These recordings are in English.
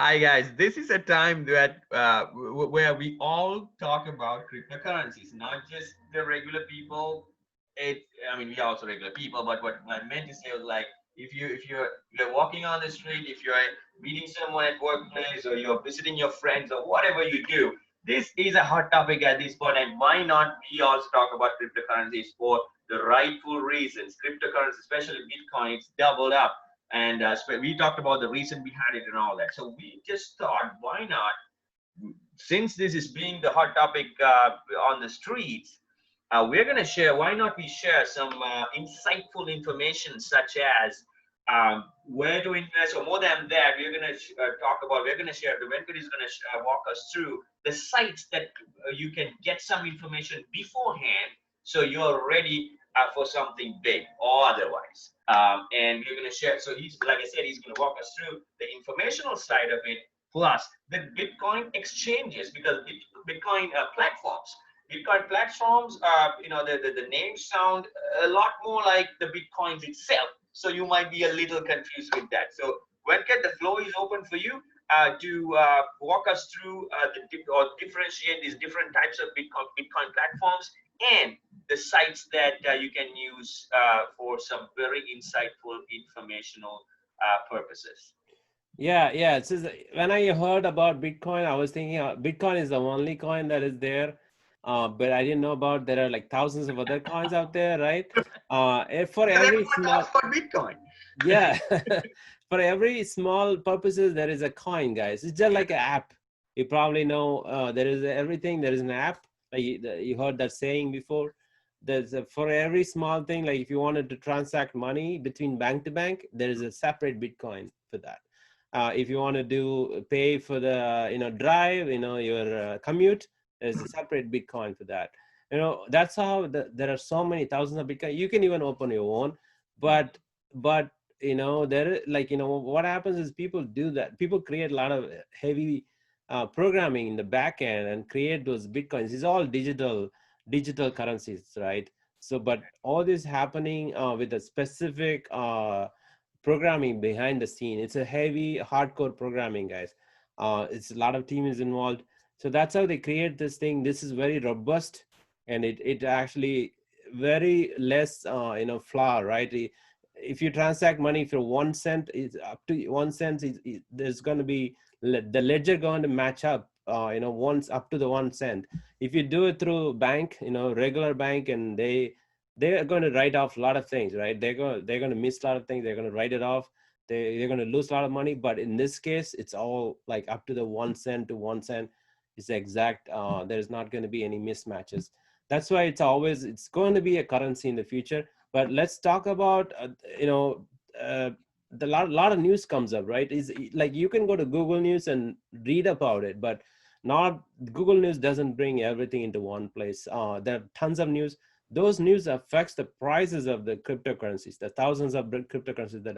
Hi guys, this is a time that where we all talk about cryptocurrencies, not just the regular people. I mean, we are also regular people, but what I meant to say was like, if you're walking on the street, if you're meeting someone at workplace, or you're visiting your friends, or whatever you do, this is a hot topic at this point. And why not we also talk about cryptocurrencies for the rightful reasons? Cryptocurrency, especially Bitcoin, it's doubled up, and we talked about the reason behind it and all that. So we just thought, why not, since this is being the hot topic on the streets, we're going to share, why not we share some insightful information, such as where to invest, or more than that, we're going to we're going to share, the Venkat is going to walk us through the sites that you can get some information beforehand, so you're ready for something big or otherwise. And we're going to share, so he's, like I said, he's going to walk us through the informational side of it, plus the Bitcoin exchanges, because Bitcoin platforms. Bitcoin platforms, the names sound a lot more like the Bitcoins itself. So you might be a little confused with that. So Venkat, the floor is open for you to walk us through or differentiate these different types of Bitcoin platforms and the sites that you can use for some very insightful informational purposes. Yeah. It's just, when I heard about Bitcoin, I was thinking Bitcoin is the only coin that is there. But I didn't know about there are like thousands of other coins out there, right? For Because every everyone small, talks about Bitcoin. yeah, for every small purposes, there is a coin, guys. It's just like an app. You probably know there is everything. There is an app. Like you heard that saying before. For every small thing, like if you wanted to transact money between bank to bank, there is a separate Bitcoin for that. If you want to do pay for the drive, your commute, there's a separate Bitcoin for that. That's how there are so many thousands of Bitcoin. You can even open your own, but what happens is people do that. People create a lot of heavy programming in the back end and create those Bitcoins. It's all digital currencies, right? So, but all this happening with a specific programming behind the scene. It's a heavy, hardcore programming, guys. It's a lot of team is involved. So that's how they create this thing. This is very robust, and it actually very less, flaw, right? If you transact money for 1 cent, it's up to 1 cent. There's going to be the ledger going to match up, once up to the 1 cent. If you do it through bank, regular bank, and they're going to write off a lot of things, right? They're going to miss a lot of things. They're going to write it off. They're going to lose a lot of money. But in this case, it's all like up to the 1 cent to 1 cent. It's exact. There's not going to be any mismatches. That's why it's going to be a currency in the future. But let's talk about, the lot of news comes up, right? Is like you can go to Google News and read about it, but not Google News doesn't bring everything into one place. There are tons of news. Those news affects the prices of the cryptocurrencies, the thousands of cryptocurrencies that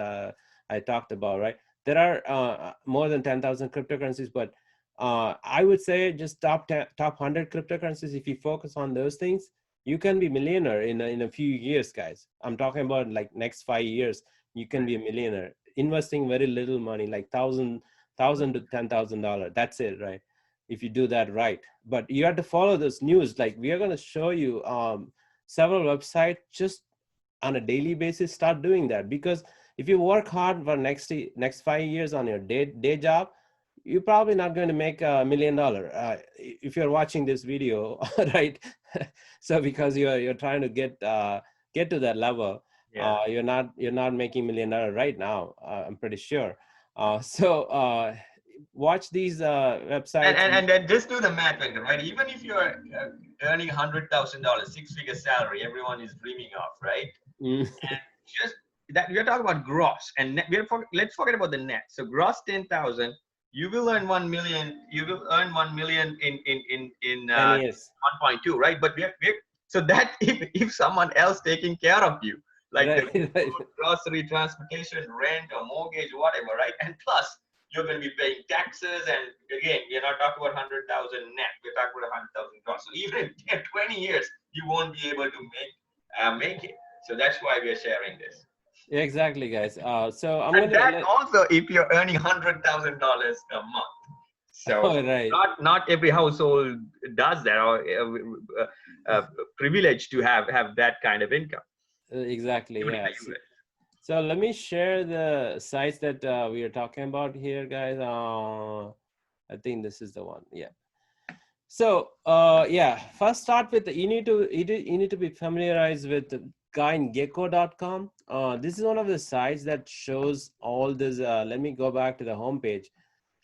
I talked about, right? There are more than 10,000 cryptocurrencies, but I would say just top 100 cryptocurrencies. If you focus on those things, you can be millionaire in a few years, guys. I'm talking about like next 5 years. You can be a millionaire investing very little money, like thousand to $10,000. That's it, right? If you do that right. But you have to follow this news. Like we are going to show you several websites just on a daily basis. Start doing that, because if you work hard for next 5 years on your day job, you're probably not going to make $1 million if you're watching this video, right? So because you're trying to get to that level, Yeah. you're not making $1 million right now. I'm pretty sure. Watch these And, websites. and and then just do the math, Venkat, right? Even if you're earning $100,000, six-figure salary, everyone is dreaming of, right? Mm, Just that we're talking about gross, and net, let's forget about the net. So gross 10,000, you will earn 1 million. You will earn 1 million in 10 years. 1.2, right? But so that if someone else taking care of you, like the Right. Right. food, grocery, transportation, rent, or mortgage, whatever, right? And plus you're going to be paying taxes, and again, we're not talking about 100,000 net. We're talking about 100,000 gross. So even in 20 years, you won't be able to make it. So that's why we're sharing this. Exactly, guys. So I'm And gonna that let. also if you're earning $100,000 a month. So Oh, right. not every household does that, or privileged to have that kind of income, Exactly. even in the Yes. US. So let me share the sites that we are talking about here, guys. I think this is the one. Yeah. So yeah, first start with you need to be familiarized with GainGecko.com. This is one of the sites that shows all this. Let me go back to the homepage.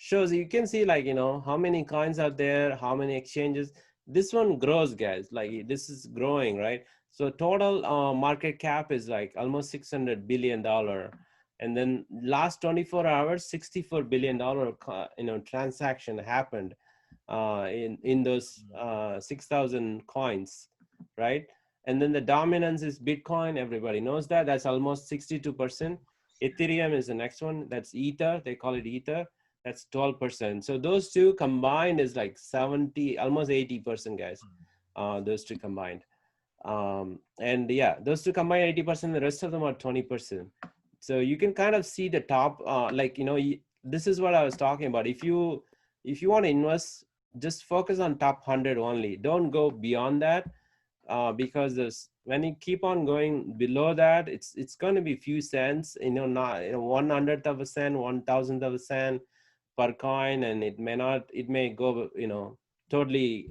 Shows you can see like how many coins are there, how many exchanges. This one grows, guys. Like this is growing, right? So total market cap is like almost $600 billion, and then last 24 hours, $64 billion transaction happened in those 6,000 coins, right? And then the dominance is Bitcoin. Everybody knows that. That's almost 62%. Ethereum is the next one. That's Ether. They call it Ether. That's 12%. So those two combined is like 70, almost 80%, guys. Those two combined. And yeah, those two combined 80%. The rest of them are 20%. So you can kind of see the top, this is what I was talking about. If you want to invest, just focus on top 100 only. Don't go beyond that, because when you keep on going below that, it's going to be few cents, not 1/100th of a cent, 1,000th of a cent per coin, and it may go totally,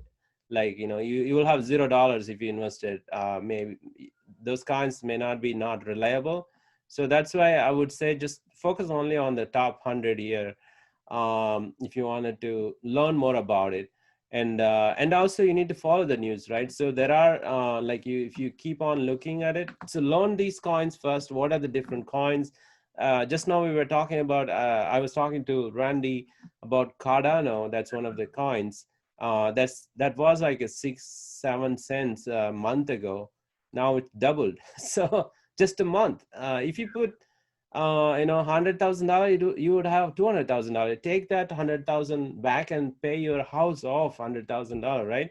like you will have $0 if you invested. Maybe those coins may not be not reliable. So that's why I would say just focus only on the top 100 here, if you wanted to learn more about it. And also you need to follow the news, right? So there are if you keep on looking at it, so learn these coins first. What are the different coins? Just now we were talking about, I was talking to Randy about Cardano. That's one of the coins. That was like a 6-7 cents a month ago. Now it's doubled. So just a month. If you put $100,000, you would have $200,000. Take that 100,000 back and pay your house off $100,000, right?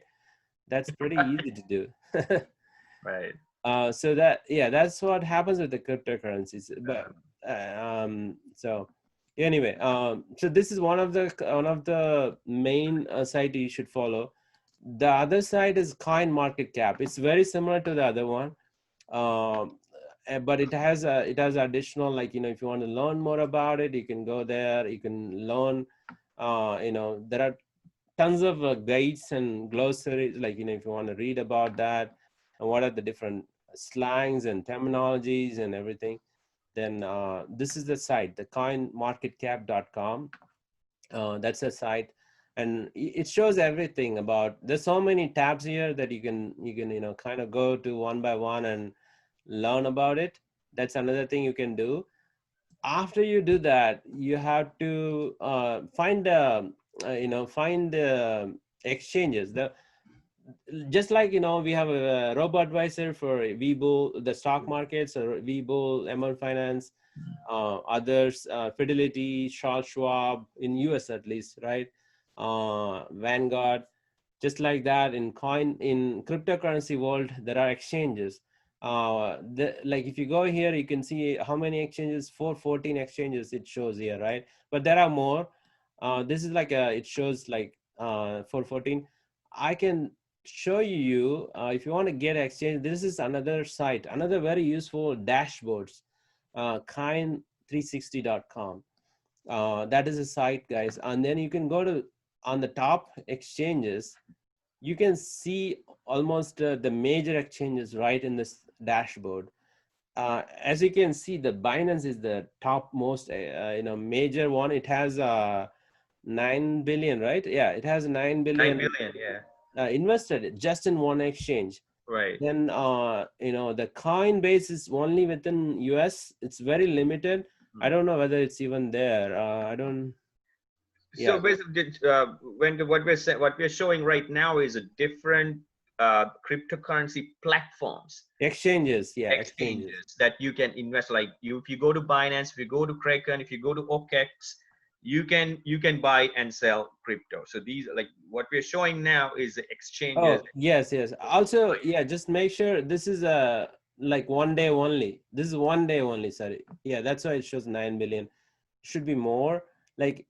That's pretty easy to do. Right. So that's what happens with the cryptocurrencies. But so anyway, so this is one of the main site you should follow. The other side is Coin Market Cap. It's very similar to the other one, um, but it has additional, if you want to learn more about it, you can go there. You can learn. There are tons of guides and glossaries, if you want to read about that and what are the different slangs and terminologies and everything. Then this is the site, the coinmarketcap.com. That's a site, and it shows everything about. There's so many tabs here that you can kind of go to one by one and learn about it. That's another thing you can do. After you do that, you have to find the exchanges. Just like we have a robo advisor for Webull, the stock markets, or Webull, ML Finance, others, Fidelity, Charles Schwab in US at least, right? Vanguard. Just like that, in cryptocurrency world, there are exchanges. Like if you go here, you can see how many exchanges. 414 exchanges it shows here, right? But there are more. This is it shows 414. I can show you, if you want to get exchange. This is another site, another very useful dashboards, kind360.com. That is a site, guys. And then you can go to, on the top exchanges, you can see almost the major exchanges right in this dashboard. As you can see, the Binance is the top most major one. It has 9 billion, right? Yeah, it has 9 9 billion billion, yeah. invested just in one exchange. Right. Then the Coinbase is only within US. It's very limited. I don't know whether it's even there. I don't. So Yeah, basically, what we're showing right now is a different cryptocurrency platforms, exchanges. Yeah, exchanges. exchanges that you can invest. Like you, if you go to Binance, if you go to Kraken, if you go to OKX, you can buy and sell crypto. So these, like what we're showing now, is the exchanges. Oh, yes, yes. Also, yeah, just make sure this is a like 1 day only. This is 1 day only. Sorry. Yeah, that's why it shows 9 billion. Should be more. Like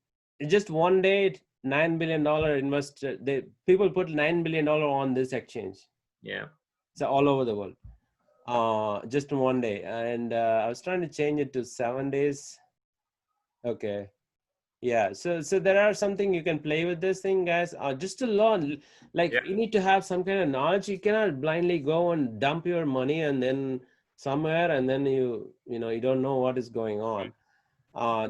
just 1 day, $9 billion invested. They people put $9 billion on this exchange. Yeah. So all over the world. Just 1 day. And I was trying to change it to 7 days. Okay. Yeah, so there are something you can play with this thing, guys. Just to learn, like Yeah. you need to have some kind of knowledge. You cannot blindly go and dump your money and then somewhere and then you don't know what is going on.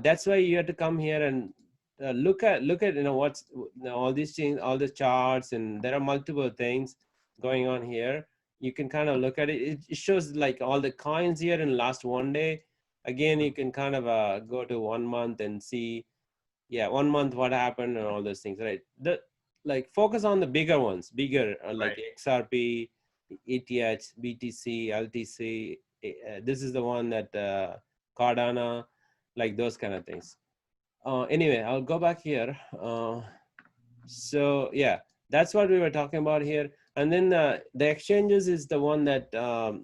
That's why you have to come here and look at what's all these things, all the charts, and there are multiple things going on here. You can kind of look at it. It shows like all the coins here in last 1 day. Again, you can kind of go to 1 month and see, yeah, 1 month what happened and all those things, right? The like focus on the bigger ones, bigger like Right. XRP, ETH, BTC, LTC. This is the one that Cardano, like those kind of things. Anyway, I'll go back here. So yeah, that's what we were talking about here. And then the exchanges is the one that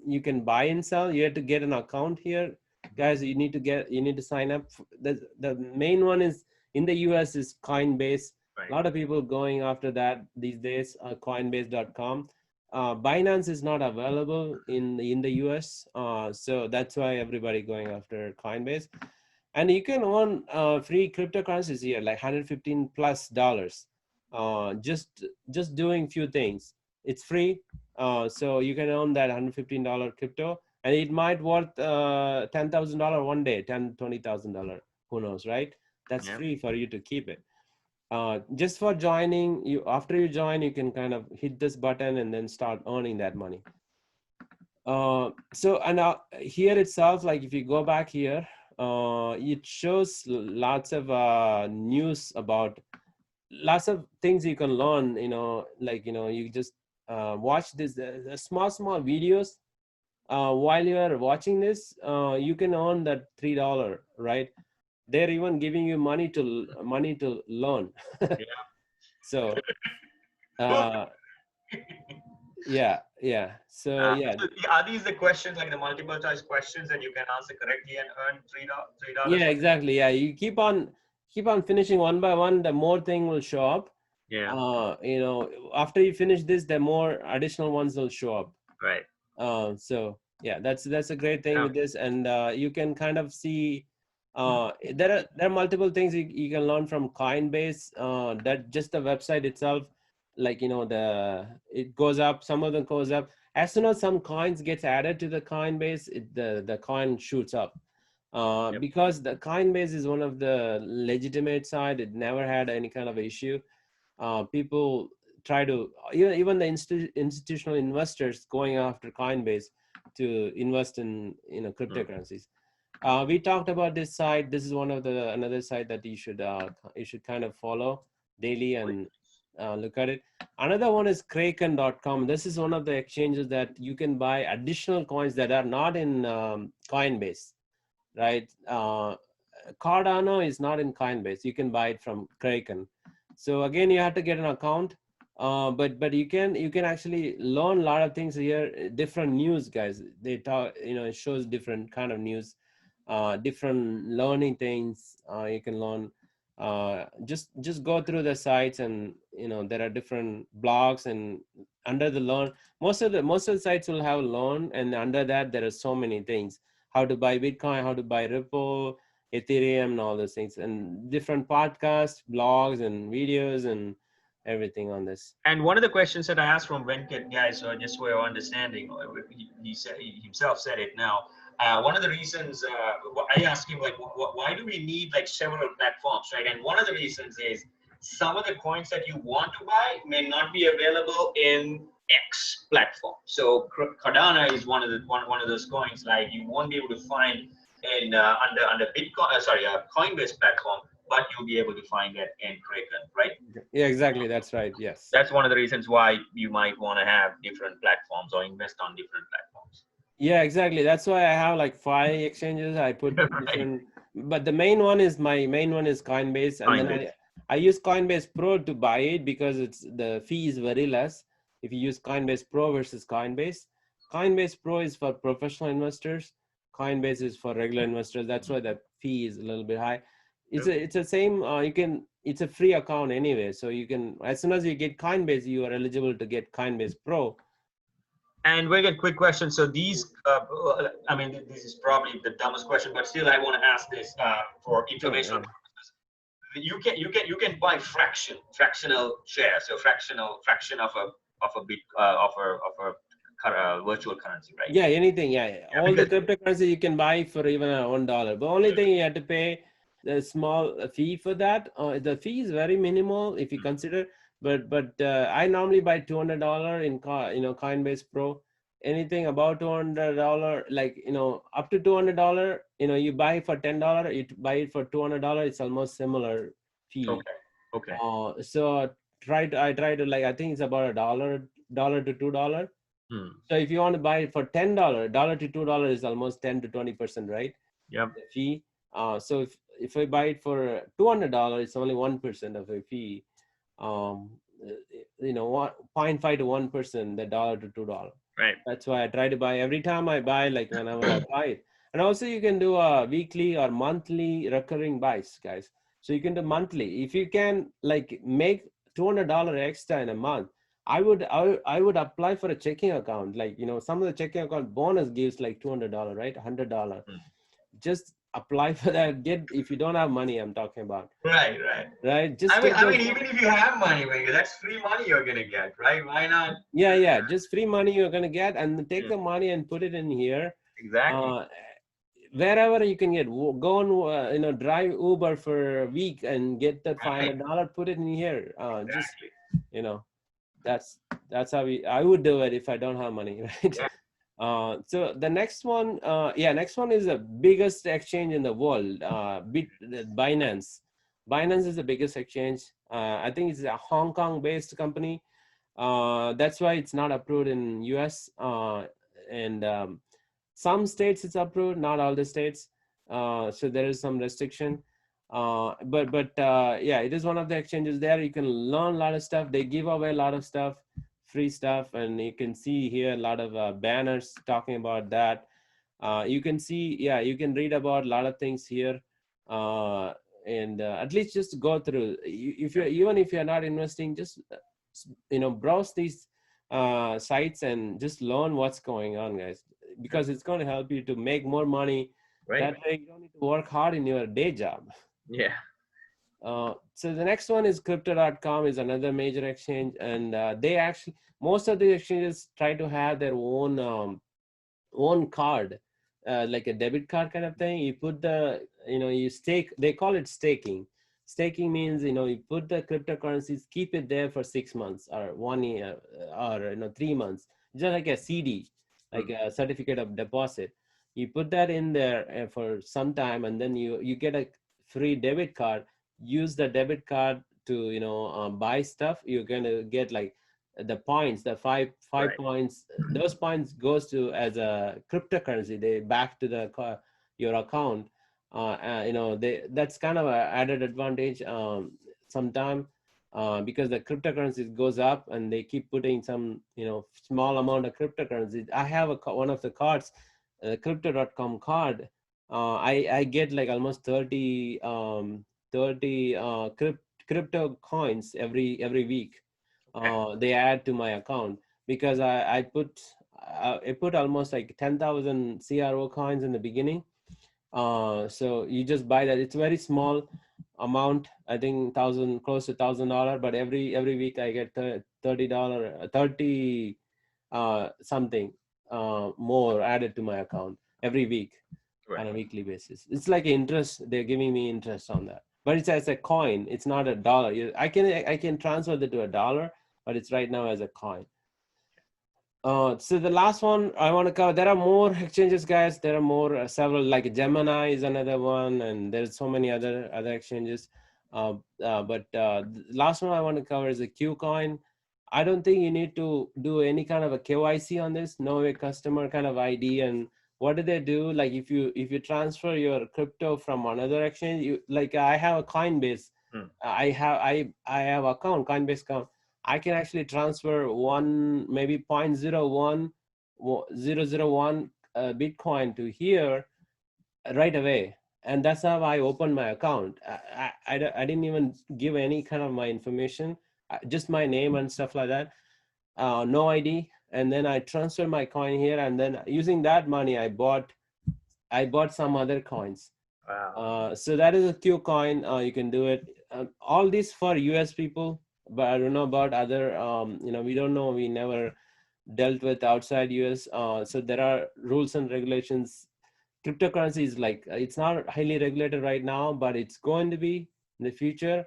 you can buy and sell. You have to get an account here, guys. You need to sign up. The main one is in the US is Coinbase. Right. A lot of people going after that these days. Coinbase.com. Binance is not available in the US, so that's why everybody going after Coinbase. And you can own free cryptocurrencies here, like $115+. Just doing few things. It's free, so you can own that $115 crypto, and it might worth $10,000 one day, $20,000. Who knows, right? That's Yeah. free for you to keep it. Just for joining, after you join, you can kind of hit this button and then start earning that money. So and here itself, like if you go back here, it shows lots of news about lots of things you can learn, like you just watch this small videos. While you are watching this, you can earn that $3, right? They're even giving you money to learn. Yeah. So yeah, so yeah. So are these the questions, like the multiple choice questions that you can answer correctly and earn $3? Yeah, exactly. Yeah, you keep on finishing one by one, the more thing will show up. Yeah. After you finish this, the more additional ones will show up. Right. So yeah, that's a great thing Yeah. with this. And you can kind of see there are multiple things you can learn from Coinbase. That just the website itself, like it goes up, some of them goes up. As soon as some coins gets added to the Coinbase, the coin shoots up. Yep. Because the Coinbase is one of the legitimate side. It never had any kind of issue. People try to, even the institutional investors going after Coinbase to invest in cryptocurrencies. We talked about this site. This is one of another site that you should kind of follow daily and look at it. Another one is Kraken.com. This is one of the exchanges that you can buy additional coins that are not in Coinbase, right? Cardano is not in Coinbase. You can buy it from Kraken. So again, you have to get an account, but you can actually learn a lot of things here. Different news, guys. They talk, it shows different kind of news, different learning things. You can learn. Just go through the sites, and there are different blogs, and under the learn, most of the sites will have learn, and under that there are so many things: how to buy Bitcoin, how to buy Ripple, Ethereum, and all those things, and different podcasts, blogs, and videos, and everything on this. And one of the questions that I asked from Venkat, guys, so just for your understanding, he himself said it now. One of the reasons I asked him, like, why do we need like several platforms, right? And one of the reasons is some of the coins that you want to buy may not be available in X platform. So Cardano is one of those coins, like you won't be able to find in under Bitcoin, Coinbase platform, but you'll be able to find it in Kraken, right? Yeah, exactly. That's right. Yes. That's one of the reasons why you might want to have different platforms or invest on different platforms. Yeah, exactly. That's why I have like 5 exchanges. I put different, but the main one is Coinbase, and then I use Coinbase Pro to buy it because the fee is very less if you use Coinbase Pro versus Coinbase. Coinbase Pro is for professional investors. Coinbase is for regular investors. That's why the fee is a little bit high. It's the same. It's a free account anyway, so you can, as soon as you get Coinbase, you are eligible to get Coinbase Pro. And very good, quick question. So these, I mean, this is probably the dumbest question, but still, I want to ask this for informational purposes. You can buy fractional shares, so fraction of a bit of a virtual currency, right? Yeah, anything. Yeah, all the Because cryptocurrency you can buy for even $1. The only thing you have to pay the small fee for that. The fee is very minimal if you consider. But I normally buy $200 in Coinbase Pro. Anything about $200, like up to $200, you buy for $10, you buy it for $200. It's almost similar fee. okay. So I try to, like, I think it's about $1 to $2. So if you want to buy it for $10, $1 to $2 is almost 10 to 20%, right? Yep. The fee. So if I buy it for $200, it's only 1% of a fee. 0.5 to 1%, the $1 to $2. Right. That's why I try to buy every time I buy, like whenever I buy it. And also you can do a weekly or monthly recurring buys, guys. So you can do monthly. If you can like make $200 extra in a month, I would apply for a checking account. Like, some of the checking account bonus gives like $200, right? $100. Just apply for that. If you don't have money, I'm talking about. Right. Just I mean, even if you have money, that's free money you're gonna get, right? Why not? Yeah. Just free money you're gonna get, and take the money and put it in here. Exactly. Wherever you can get, go on, drive Uber for a week and get that $500, put it in here. Exactly. Just, that's how I would do it if I don't have money, right? Yeah. So the next one, next one is the biggest exchange in the world, Binance. Binance is the biggest exchange. I think it's a Hong Kong-based company. That's why it's not approved in US. And some states it's approved, not all the states. So there is some restriction. It is one of the exchanges there. You can learn a lot of stuff. They give away a lot of stuff, free stuff, and you can see here a lot of banners talking about that. You can see, you can read about a lot of things here, and at least just go through. Even if you're not investing, just browse these sites and just learn what's going on, guys, because it's going to help you to make more money. Right. That way you don't need to work hard in your day job. Yeah. So the next one is Crypto.com, is another major exchange, and they actually, most of the exchanges try to have their own card, like a debit card kind of thing. You put you stake. They call it staking. Staking means you put the cryptocurrencies, keep it there for 6 months or 1 year or 3 months, just like a CD, like a certificate of deposit. You put that in there for some time, and then you get a free debit card. Use the debit card to buy stuff. You're gonna get like the points, the five points. Those points goes to as a cryptocurrency. They back to your account. That's kind of an added advantage sometime, because the cryptocurrency goes up and they keep putting some small amount of cryptocurrency. I have one of the cards, Crypto.com card. I get like almost 30 crypto coins every week. They add to my account, because I put almost like 10,000 CRO coins in the beginning. So you just buy that. It's very small amount. I think close to $1,000, but every week I get $30 something more added to my account every week on a weekly basis. It's like interest. They're giving me interest on that, but it's as a coin. It's not a dollar. I can transfer that to a dollar, but it's right now as a coin. So the last one I want to cover, there are more exchanges, guys. There are more, several, like Gemini is another one, and there's so many other exchanges. But the last one I want to cover is a Qcoin. I don't think you need to do any kind of a KYC on this, know a customer kind of ID. And what do they do? Like if you transfer your crypto from another exchange, like I have a Coinbase. I have account, Coinbase account. I can actually transfer maybe 0.01 0.001 Bitcoin to here right away. And that's how I opened my account. I didn't even give any kind of my information, just my name and stuff like that. No ID. And then I transferred my coin here, and then using that money, I bought some other coins. Wow. So that is a Q coin. You can do it. All this for US people, but I don't know about other, we don't know. We never dealt with outside US. So there are rules and regulations. Cryptocurrency is like, it's not highly regulated right now, but it's going to be in the future.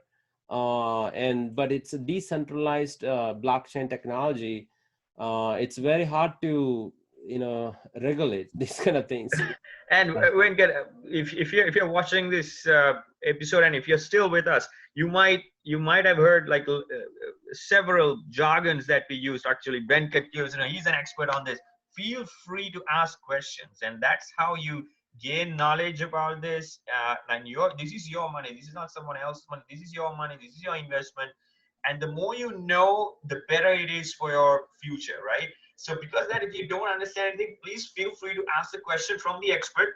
But it's a decentralized blockchain technology. It's very hard to regulate these kind of things. And if you're watching this episode, and if you're still with us, you might have heard like several jargons that we use. Actually, Venkat used, he's an expert on this. Feel free to ask questions, and that's how you gain knowledge about this. And this is your money. This is not someone else's money. This is your money. This is your investment. And the more you know, the better it is for your future, right? So because that, if you don't understand anything, please feel free to ask the question from the expert,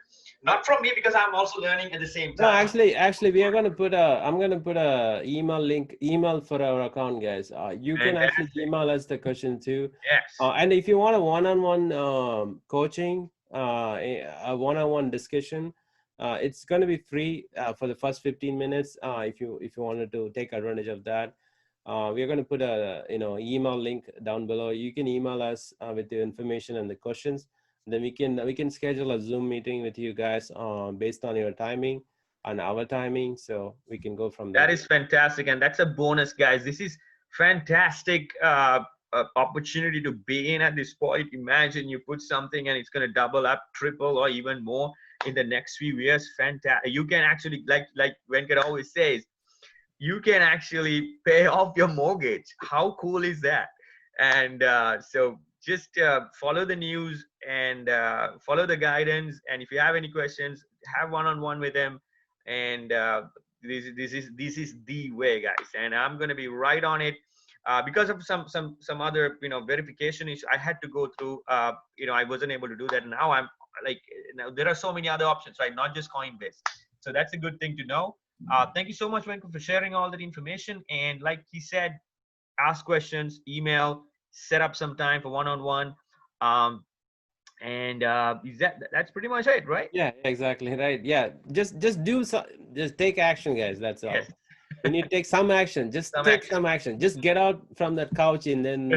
not from me, because I'm also learning at the same No, time. actually, we are going to put I'm going to put a email for our account, guys. You can actually Fantastic. email us the question too. Yes. And if you want a one-on-one coaching, a one-on-one discussion, it's going to be free for the first 15 minutes. If you wanted to take advantage of that, we are going to put a email link down below. You can email us with the information and the questions. Then we can schedule a Zoom meeting with you guys based on your timing and our timing, so we can go from there. That is fantastic, and that's a bonus, guys. This is fantastic opportunity to be in at this point. Imagine you put something and it's going to double up, triple, or even more in the next few years. Fantastic. You can actually, like Venkat always says, you can actually pay off your mortgage. How cool is that? And so just follow the news and follow the guidance. And if you have any questions, have one-on-one with them. And this is the way, guys. And I'm going to be right on it. Because of some other verification issues I had to go through, I wasn't able to do that. Now I'm like, there are so many other options, right? Not just Coinbase. So that's a good thing to know. Thank you so much, Venkat, for sharing all that information. And like he said, ask questions, email, set up some time for one-on-one. And that's pretty much it, right? Yeah, exactly, right. Yeah, just take action, guys. That's all. Yes. You need to take some action. Just take some action. Just get out from that couch and then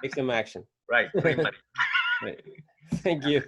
take some action. Right. Free money. Right. Thank you.